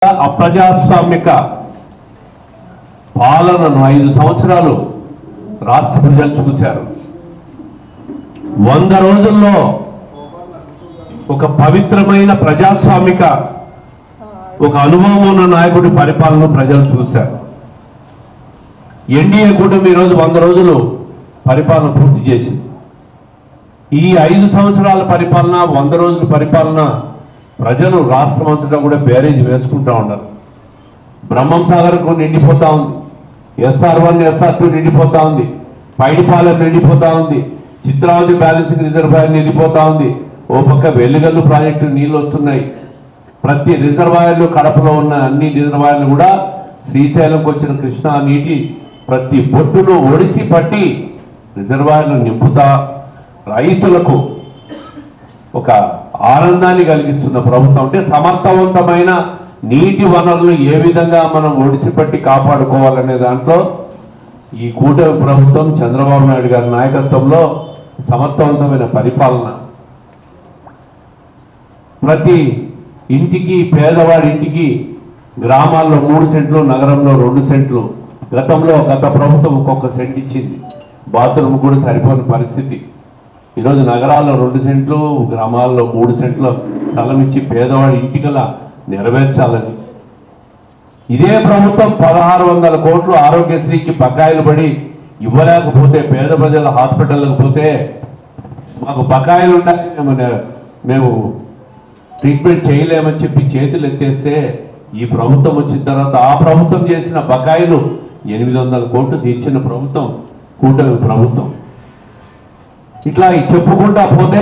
అప్రజాస్వామిక పాలనను 5 సంవత్సరాలు రాష్ట్ర ప్రజలు చూశారు. 100 రోజుల్లో ఒక పవిత్రమైన ప్రజాస్వామిక ఒక అనుభవం ఉన్న నాయకుడి పరిపాలన ప్రజలు చూశారు. ఎన్డీఏ కూటమి ఈరోజు 100 రోజులు పరిపాలన పూర్తి చేసింది. ఈ 5 సంవత్సరాల పరిపాలన 100 రోజుల పరిపాలన ప్రజలు రాష్ట్రమంతటా కూడా బ్యారేజ్ వేసుకుంటా ఉన్నారు. బ్రహ్మం సాగర్కు నిండిపోతా ఉంది, SR1 SR2 నిండిపోతా ఉంది, పైడిపాలెం నిండిపోతా ఉంది, చిత్రావతి బ్యాలెన్సింగ్ రిజర్వాయర్ నిండిపోతా ఉంది. ఓ పక్క వెల్లిగల్లు ప్రాజెక్టు నీళ్ళు వస్తున్నాయి. ప్రతి రిజర్వాయర్లు కడపలో ఉన్న అన్ని రిజర్వాయర్లు కూడా శ్రీశైలంకి వచ్చిన కృష్ణా నీటి ప్రతి బొట్టును ఒడిసి పట్టి రిజర్వాయర్లు నింపుతా రైతులకు ఒక ఆనందాన్ని కలిగిస్తున్న ప్రభుత్వం. అంటే సమర్థవంతమైన నీటి వనరులు ఏ విధంగా మనం ఒడిసిపట్టి కాపాడుకోవాలనే దాంట్లో ఈ కూటమి ప్రభుత్వం చంద్రబాబు నాయుడు గారి నాయకత్వంలో సమర్థవంతమైన పరిపాలన. ప్రతి ఇంటికి, పేదవాడి ఇంటికి గ్రామాల్లో 3 సెంట్లు, నగరంలో 2 సెంట్లు. గత ప్రభుత్వం ఒక్కొక్క సెంట్ ఇచ్చింది. బాత్రూమ్ కూడా సరిపోని పరిస్థితి. ఈరోజు నగరాల్లో 2 సెంట్లు, గ్రామాల్లో 3 సెంట్ల స్థలం ఇచ్చి పేదవాడి ఇంటికలా నెరవేర్చాలని. ఇదే ప్రభుత్వం 1600 కోట్లు ఆరోగ్యశ్రీకి బకాయిలు పడి ఇవ్వలేకపోతే, పేద ప్రజల హాస్పిటల్కి పోతే మాకు బకాయిలు ఉన్నాయి, మేము ట్రీట్మెంట్ చేయలేమని చెప్పి చేతులు ఎత్తేస్తే ఈ ప్రభుత్వం వచ్చిన తర్వాత ఆ ప్రభుత్వం చేసిన బకాయిలు 800 కోట్లు తీర్చిన ప్రభుత్వం కూటమి ప్రభుత్వం. ఇట్లా చెప్పుకుంటా పోతే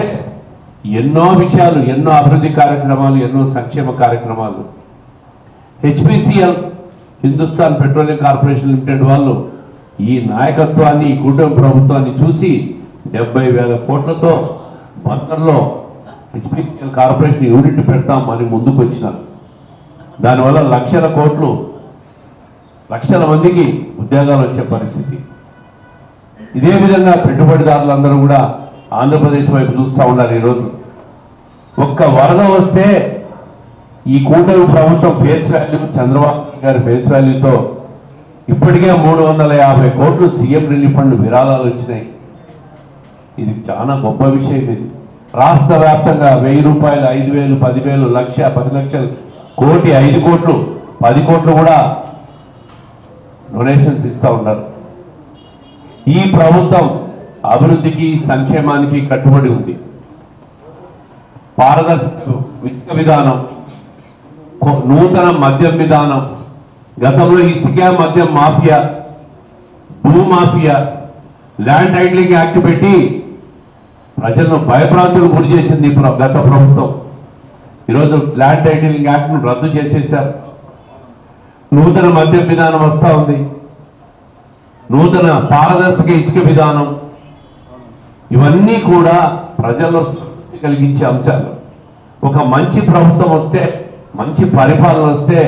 ఎన్నో విషయాలు, ఎన్నో అభివృద్ధి కార్యక్రమాలు, ఎన్నో సంక్షేమ కార్యక్రమాలు. HPCL Hindustan petroleum corporation limited వాళ్ళు ఈ నాయకత్వాన్ని, ఈ కూటమి ప్రభుత్వాన్ని చూసి 70,000 కోట్లతో బందర్లో HPCL కార్పొరేషన్ యూనిట్ పెడతామని ముందుకు వచ్చినారు. దానివల్ల లక్షల కోట్లు, లక్షల మందికి ఉద్యోగాలు వచ్చే పరిస్థితి. ఇదే విధంగా పెట్టుబడిదారులందరూ కూడా ఆంధ్రప్రదేశ్ వైపు చూస్తూ ఉన్నారు. ఈరోజు ఒక్క వరద వస్తే ఈ కూటమి ప్రభుత్వం ఫేస్ వాల్యూ, చంద్రబాబు గారి ఫేస్ వాల్యూతో ఇప్పటికే 350 కోట్లు సీఎం రిలీఫ్ ఫండ్ విరాళాలు వచ్చినాయి. ఇది చాలా గొప్ప విషయం. ఇది రాష్ట్ర వ్యాప్తంగా 1000 రూపాయలు, 5,000, 10,000, లక్ష, 10 లక్షలు, కోటి, 5 కోట్లు, 10 కోట్లు కూడా డొనేషన్స్ ఇస్తూ ఉన్నారు. ఈ ప్రభుత్వం అభివృద్ధికి, సంక్షేమానికి కట్టుబడి ఉంది. పారదర్శక ఇసుక విధానం, నూతన మద్యం విధానం, గతంలో ఇసుక మద్యం మాఫియా, భూ మాఫియా, ల్యాండ్ టైటిలింగ్ యాక్ట్ పెట్టి ప్రజలను భయభ్రాంతులు గురి చేసింది గత ప్రభుత్వం. ఈరోజు ల్యాండ్ టైటిలింగ్ యాక్ట్ను రద్దు చేసేశారు. నూతన మద్యం విధానం వస్తూ ఉంది, నూతన పారదర్శక ఇసుక విధానం. ఇవన్నీ కూడా ప్రజల్లో సంతృప్తి కలిగించే అంశాలు. ఒక మంచి ప్రభుత్వం వస్తే, మంచి పరిపాలన వస్తే